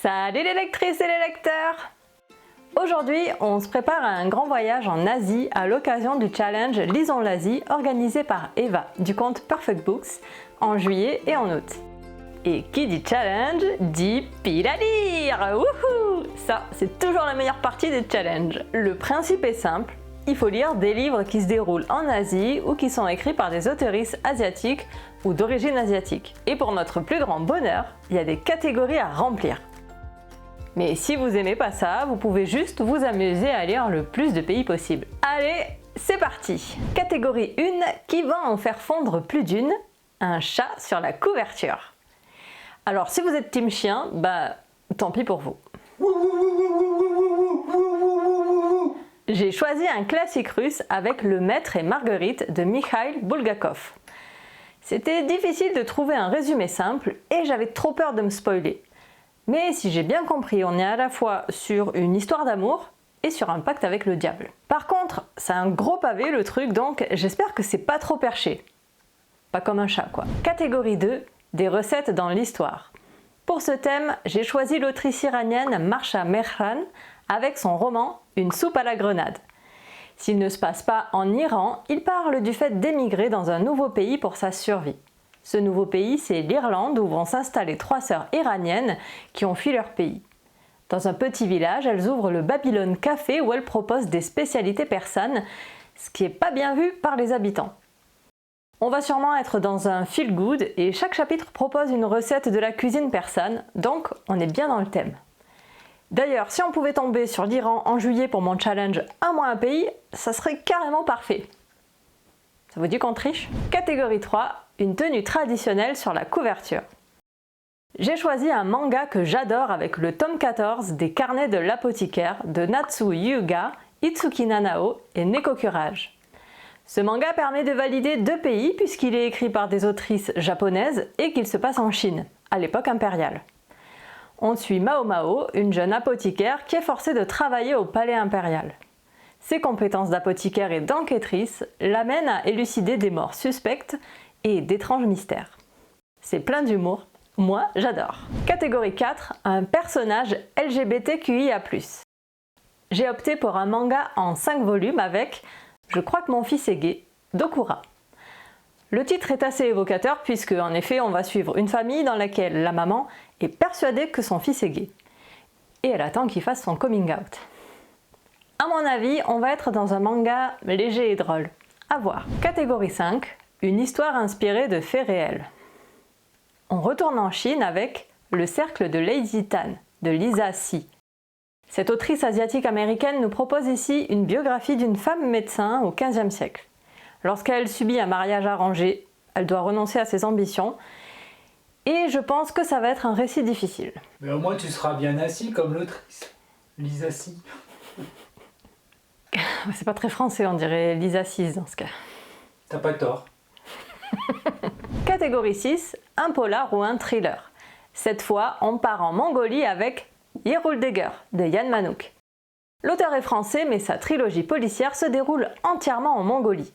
Salut les lectrices et les lecteurs! Aujourd'hui, on se prépare à un grand voyage en Asie à l'occasion du challenge Lisons l'Asie organisé par Eva du compte Perfect Books en juillet et en août. Et qui dit challenge dit pile à lire! Wouhou! Ça, c'est toujours la meilleure partie des challenges. Le principe est simple, il faut lire des livres qui se déroulent en Asie ou qui sont écrits par des auteurices asiatiques ou d'origine asiatique. Et pour notre plus grand bonheur, il y a des catégories à remplir. Mais si vous aimez pas ça, vous pouvez juste vous amuser à lire le plus de pays possible. Allez, c'est parti! Catégorie 1, qui va en faire fondre plus d'une? Un chat sur la couverture. Alors si vous êtes team chien, tant pis pour vous. J'ai choisi un classique russe avec Le Maître et Marguerite de Mikhail Bulgakov. C'était difficile de trouver un résumé simple et j'avais trop peur de me spoiler. Mais si j'ai bien compris, on est à la fois sur une histoire d'amour et sur un pacte avec le diable. Par contre, c'est un gros pavé le truc, donc j'espère que c'est pas trop perché. Pas comme un chat quoi. Catégorie 2, des recettes dans l'histoire. Pour ce thème, j'ai choisi l'autrice iranienne Marsha Mehran avec son roman Une soupe à la grenade. S'il ne se passe pas en Iran, il parle du fait d'émigrer dans un nouveau pays pour sa survie. Ce nouveau pays, c'est l'Irlande où vont s'installer 3 sœurs iraniennes qui ont fui leur pays. Dans un petit village, elles ouvrent le Babylone Café où elles proposent des spécialités persanes, ce qui n'est pas bien vu par les habitants. On va sûrement être dans un feel good et chaque chapitre propose une recette de la cuisine persane, donc on est bien dans le thème. D'ailleurs, si on pouvait tomber sur l'Iran en juillet pour mon challenge un mois un pays, ça serait carrément parfait. Ça vous dit qu'on triche? Catégorie 3, une tenue traditionnelle sur la couverture. J'ai choisi un manga que j'adore avec le tome 14 des Carnets de l'apothicaire de Natsu Hyuga, Itsuki Nanao et Neko Kurage. Ce manga permet de valider 2 pays puisqu'il est écrit par des autrices japonaises et qu'il se passe en Chine, à l'époque impériale. On suit Mao Mao, une jeune apothicaire qui est forcée de travailler au palais impérial. Ses compétences d'apothicaire et d'enquêtrice l'amènent à élucider des morts suspectes et d'étranges mystères. C'est plein d'humour, moi j'adore. Catégorie 4, un personnage LGBTQIA+. J'ai opté pour un manga en 5 volumes avec Je crois que mon fils est gay, d'Okura. Le titre est assez évocateur puisque, en effet, on va suivre une famille dans laquelle la maman est persuadée que son fils est gay. Et elle attend qu'il fasse son coming out. À mon avis, on va être dans un manga léger et drôle. À voir. Catégorie 5, une histoire inspirée de faits réels. On retourne en Chine avec Le cercle de Lady Tan de Lisa Si. Cette autrice asiatique américaine nous propose ici une biographie d'une femme médecin au XVe siècle. Lorsqu'elle subit un mariage arrangé, elle doit renoncer à ses ambitions et je pense que ça va être un récit difficile. Mais au moins tu seras bien assis comme l'autrice, Lisa Si. C'est pas très français, on dirait Lisa Sis dans ce cas. T'as pas tort. Catégorie 6, un polar ou un thriller. Cette fois, on part en Mongolie avec Yeruldegger de Yann Manouk. L'auteur est français, mais sa trilogie policière se déroule entièrement en Mongolie.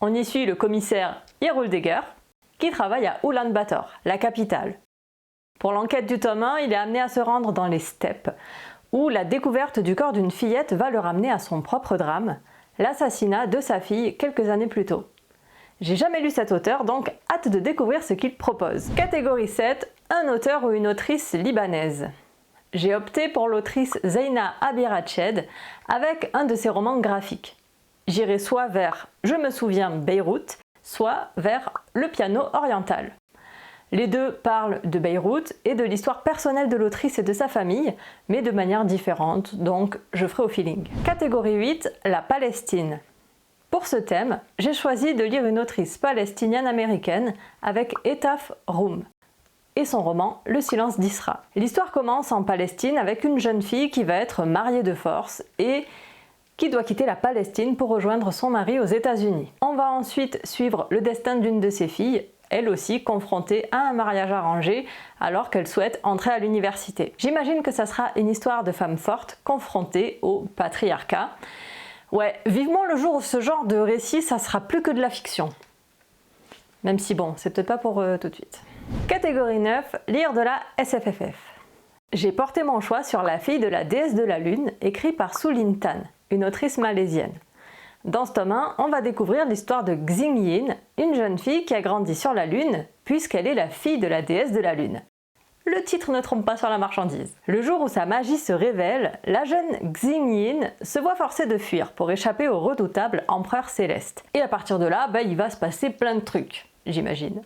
On y suit le commissaire Yeruldegger, qui travaille à Ulan-Bator, la capitale. Pour l'enquête du tome 1, il est amené à se rendre dans les steppes, où la découverte du corps d'une fillette va le ramener à son propre drame, l'assassinat de sa fille quelques années plus tôt. J'ai jamais lu cet auteur, donc hâte de découvrir ce qu'il propose. Catégorie 7, un auteur ou une autrice libanaise. J'ai opté pour l'autrice Zeina Abirached avec un de ses romans graphiques. J'irai soit vers Je me souviens Beyrouth, soit vers Le piano oriental. Les deux parlent de Beyrouth et de l'histoire personnelle de l'autrice et de sa famille, mais de manière différente, donc je ferai au feeling. Catégorie 8, la Palestine. Pour ce thème, j'ai choisi de lire une autrice palestinienne-américaine avec Etaf Roum et son roman Le silence d'Isra. L'histoire commence en Palestine avec une jeune fille qui va être mariée de force et qui doit quitter la Palestine pour rejoindre son mari aux États-Unis. On va ensuite suivre le destin d'une de ses filles, elle aussi confrontée à un mariage arrangé alors qu'elle souhaite entrer à l'université. J'imagine que ça sera une histoire de femme forte confrontée au patriarcat. Ouais, vivement le jour où ce genre de récit, ça sera plus que de la fiction. Même si bon, c'est peut-être pas pour tout de suite. Catégorie 9, lire de la SFFF. J'ai porté mon choix sur La fille de la déesse de la lune, écrit par Su Lin Tan, une autrice malaisienne. Dans ce tome 1, on va découvrir l'histoire de Xing Yin, une jeune fille qui a grandi sur la lune, puisqu'elle est la fille de la déesse de la lune. Le titre ne trompe pas sur la marchandise. Le jour où sa magie se révèle, la jeune Xing Yin se voit forcée de fuir pour échapper au redoutable empereur céleste. Et à partir de là, il va se passer plein de trucs, j'imagine.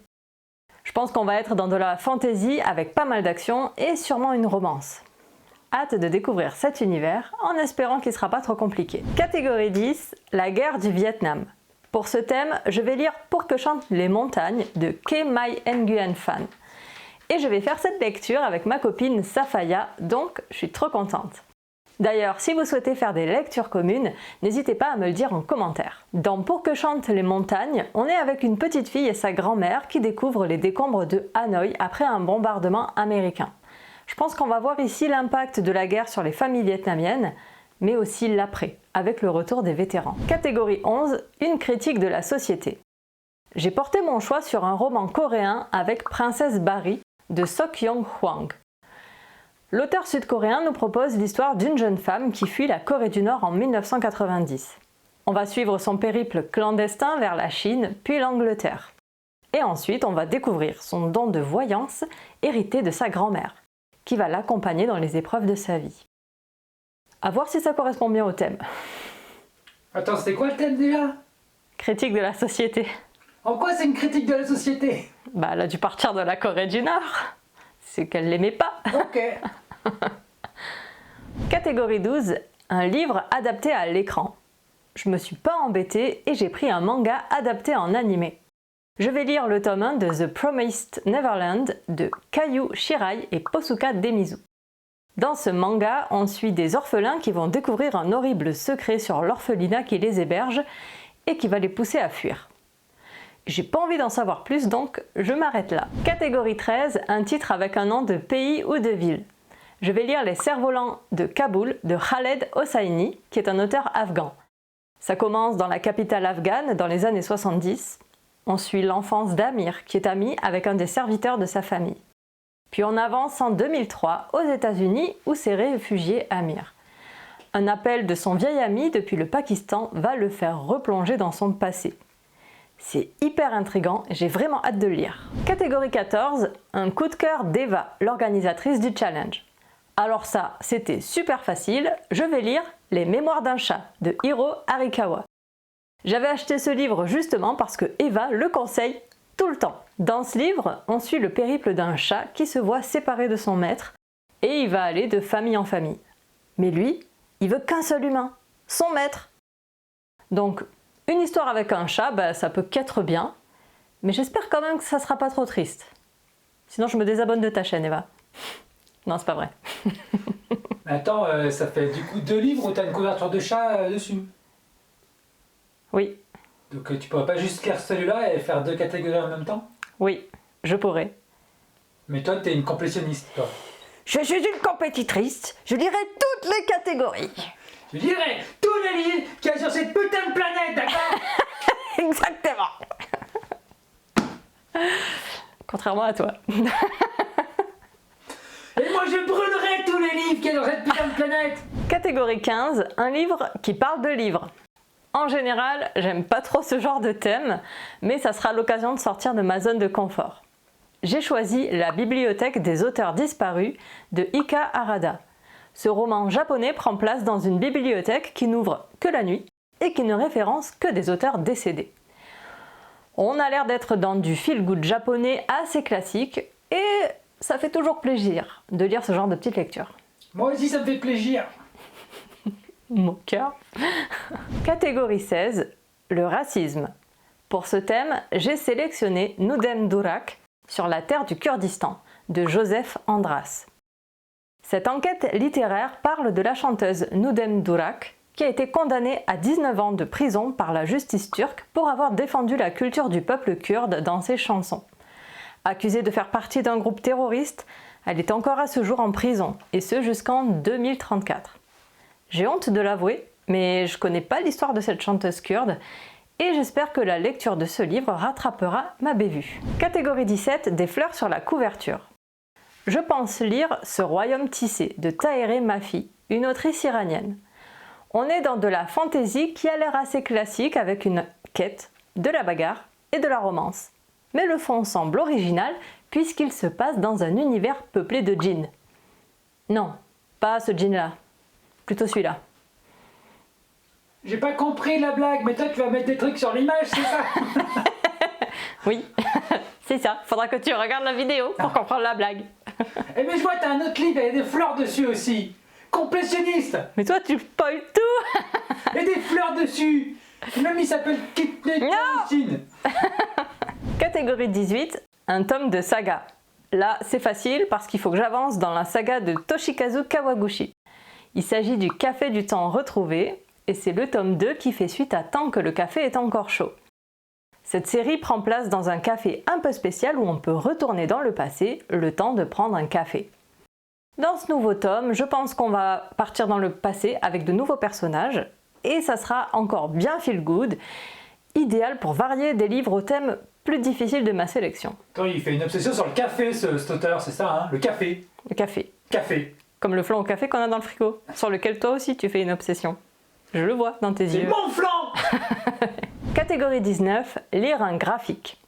Je pense qu'on va être dans de la fantasy avec pas mal d'action et sûrement une romance. Hâte de découvrir cet univers en espérant qu'il ne sera pas trop compliqué. Catégorie 10, la guerre du Vietnam. Pour ce thème, je vais lire Pour que chantent les montagnes de Ke Mai Nguyen Phan. Et je vais faire cette lecture avec ma copine Safaya, donc je suis trop contente. D'ailleurs, si vous souhaitez faire des lectures communes, n'hésitez pas à me le dire en commentaire. Dans Pour que chantent les montagnes, on est avec une petite fille et sa grand-mère qui découvrent les décombres de Hanoï après un bombardement américain. Je pense qu'on va voir ici l'impact de la guerre sur les familles vietnamiennes, mais aussi l'après, avec le retour des vétérans. Catégorie 11, une critique de la société. J'ai porté mon choix sur un roman coréen avec Princesse Barry de Sok Yong Hwang. L'auteur sud-coréen nous propose l'histoire d'une jeune femme qui fuit la Corée du Nord en 1990. On va suivre son périple clandestin vers la Chine, puis l'Angleterre. Et ensuite, on va découvrir son don de voyance hérité de sa grand-mère, qui va l'accompagner dans les épreuves de sa vie. À voir si ça correspond bien au thème. Attends, c'était quoi le thème déjà? Critique de la société. En quoi c'est une critique de la société? Elle a dû partir de la Corée du Nord. C'est qu'elle l'aimait pas. Ok. Catégorie 12, un livre adapté à l'écran. Je me suis pas embêtée et j'ai pris un manga adapté en animé. Je vais lire le tome 1 de The Promised Neverland de Kayu Shirai et Posuka Demizu. Dans ce manga, on suit des orphelins qui vont découvrir un horrible secret sur l'orphelinat qui les héberge et qui va les pousser à fuir. J'ai pas envie d'en savoir plus, donc je m'arrête là. Catégorie 13, un titre avec un nom de pays ou de ville. Je vais lire Les Cerfs-volants de Kaboul de Khaled Hosseini, qui est un auteur afghan. Ça commence dans la capitale afghane dans les années 70. On suit l'enfance d'Amir, qui est ami avec un des serviteurs de sa famille. Puis on avance en 2003 aux États-Unis où s'est réfugié Amir. Un appel de son vieil ami depuis le Pakistan va le faire replonger dans son passé. C'est hyper intriguant, j'ai vraiment hâte de le lire. Catégorie 14, un coup de cœur d'Eva, l'organisatrice du challenge. Alors ça, c'était super facile, je vais lire Les Mémoires d'un chat de Hiro Arikawa. J'avais acheté ce livre justement parce que Eva le conseille tout le temps. Dans ce livre, on suit le périple d'un chat qui se voit séparé de son maître et il va aller de famille en famille. Mais lui, il veut qu'un seul humain, son maître. Donc, une histoire avec un chat, ça peut qu'être bien, mais j'espère quand même que ça sera pas trop triste. Sinon, je me désabonne de ta chaîne, Eva. Non, c'est pas vrai. Attends, ça fait du coup 2 livres où t'as une couverture de chat dessus. Oui. Donc tu pourrais pas juste lire celui-là et faire 2 catégories en même temps? Oui, je pourrais. Mais toi, t'es une complétionniste, toi. Je suis une compétitrice, je lirai toutes les catégories. Je lirai tous les livres qu'il y a sur cette putain de planète, d'accord? Exactement. Contrairement à toi. Et moi, je brûlerai tous les livres qu'il y a dans cette putain de planète. Catégorie 15, un livre qui parle de livres. En général, j'aime pas trop ce genre de thème, mais ça sera l'occasion de sortir de ma zone de confort. J'ai choisi La bibliothèque des auteurs disparus de Ika Harada. Ce roman japonais prend place dans une bibliothèque qui n'ouvre que la nuit et qui ne référence que des auteurs décédés. On a l'air d'être dans du feel-good japonais assez classique et ça fait toujours plaisir de lire ce genre de petites lectures. Moi aussi, ça me fait plaisir. Mon cœur. Catégorie 16, le racisme. Pour ce thème, j'ai sélectionné Nudem Durak sur la terre du Kurdistan de Joseph Andras. Cette enquête littéraire parle de la chanteuse Nudem Durak qui a été condamnée à 19 ans de prison par la justice turque pour avoir défendu la culture du peuple kurde dans ses chansons. Accusée de faire partie d'un groupe terroriste, elle est encore à ce jour en prison, et ce jusqu'en 2034. J'ai honte de l'avouer, mais je connais pas l'histoire de cette chanteuse kurde, et j'espère que la lecture de ce livre rattrapera ma bévue. Catégorie 17, des fleurs sur la couverture. je pense lire Ce royaume tissé de Tahereh Mafi, une autrice iranienne. On est dans de la fantaisie qui a l'air assez classique avec une quête, de la bagarre et de la romance. Mais le fond semble original puisqu'il se passe dans un univers peuplé de djinns. Non, pas ce djinn-là, plutôt celui-là. J'ai pas compris la blague, mais toi tu vas mettre des trucs sur l'image, c'est ça? Oui, c'est ça, faudra que tu regardes la vidéo pour comprendre la blague. Eh mais je vois, t'as un autre livre, il y a des fleurs dessus aussi. Complétionniste. Mais toi tu spoil tout. Et des fleurs dessus. Même il s'appelle Kidney. Catégorie 18, un tome de saga. Là, c'est facile parce qu'il faut que j'avance dans la saga de Toshikazu Kawaguchi. Il s'agit du Café du temps retrouvé, et c'est le tome 2 qui fait suite à Tant que le café est encore chaud. Cette série prend place dans un café un peu spécial où on peut retourner dans le passé, le temps de prendre un café. Dans ce nouveau tome, je pense qu'on va partir dans le passé avec de nouveaux personnages, et ça sera encore bien feel good, idéal pour varier des livres au thème plus difficile de ma sélection. Attends, il fait une obsession sur le café, cet auteur, c'est ça, hein? Le café. Le café. Café. Comme le flan au café qu'on a dans le frigo, sur lequel toi aussi tu fais une obsession. Je le vois dans tes yeux. C'est mon flan. Catégorie 19, lire un graphique.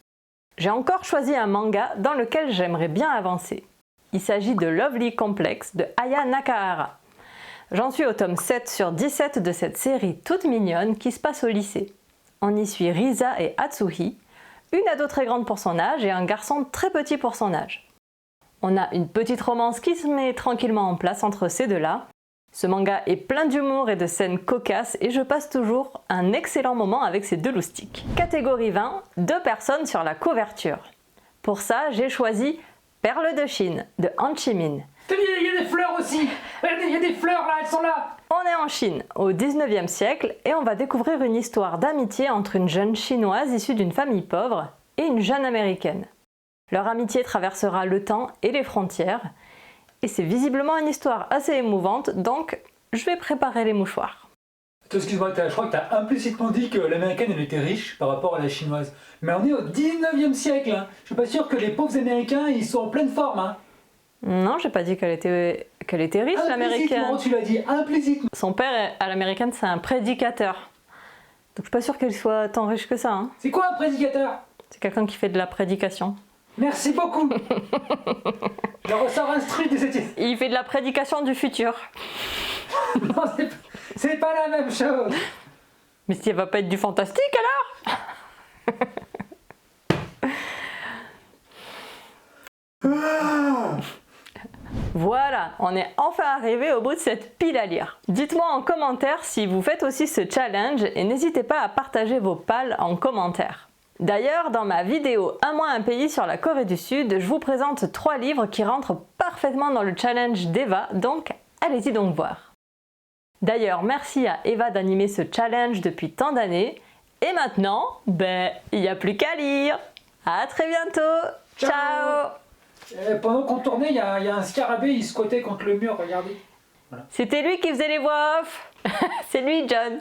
J'ai encore choisi un manga dans lequel j'aimerais bien avancer. Il s'agit de Lovely Complex de Aya Nakahara. J'en suis au tome 7 sur 17 de cette série toute mignonne qui se passe au lycée. On y suit Risa et Atsuhi, une ado très grande pour son âge et un garçon très petit pour son âge. On a une petite romance qui se met tranquillement en place entre ces deux-là. Ce manga est plein d'humour et de scènes cocasses et je passe toujours un excellent moment avec ces deux loustiques. Catégorie 20, 2 personnes sur la couverture. Pour ça, j'ai choisi Perles de Chine de Han Chi-min. Il y a des fleurs aussi. Regardez, il y a des fleurs là, elles sont là. On est en Chine, au 19e siècle, et on va découvrir une histoire d'amitié entre une jeune chinoise issue d'une famille pauvre et une jeune américaine. Leur amitié traversera le temps et les frontières, et c'est visiblement une histoire assez émouvante, donc je vais préparer les mouchoirs. Excuse-moi, je crois que tu as implicitement dit que l'américaine elle était riche par rapport à la chinoise. Mais on est au 19e siècle, hein. Je suis pas sûr que les pauvres américains ils sont en pleine forme. Hein. Non, j'ai pas dit qu'elle était riche, l'américaine. Tu l'as dit implicitement. Son père, à l'américaine, c'est un prédicateur. Donc je suis pas sûre qu'elle soit tant riche que ça. Hein. C'est quoi un prédicateur? C'est quelqu'un qui fait de la prédication. Merci beaucoup. Je ressors instruit des études. Il fait de la prédication du futur. Non, c'est pas la même chose. Mais ça va pas être du fantastique alors? Voilà, on est enfin arrivé au bout de cette pile à lire. Dites-moi en commentaire si vous faites aussi ce challenge et n'hésitez pas à partager vos pales en commentaire. D'ailleurs, dans ma vidéo Un mois un pays sur la Corée du Sud, je vous présente 3 livres qui rentrent parfaitement dans le challenge d'Eva, donc allez-y donc voir. D'ailleurs, merci à Eva d'animer ce challenge depuis tant d'années. Et maintenant, il n'y a plus qu'à lire. À très bientôt. Ciao. Pendant qu'on tournait, il y a un scarabée, il squattait contre le mur, regardez. Voilà. C'était lui qui faisait les voix off. C'est lui, John.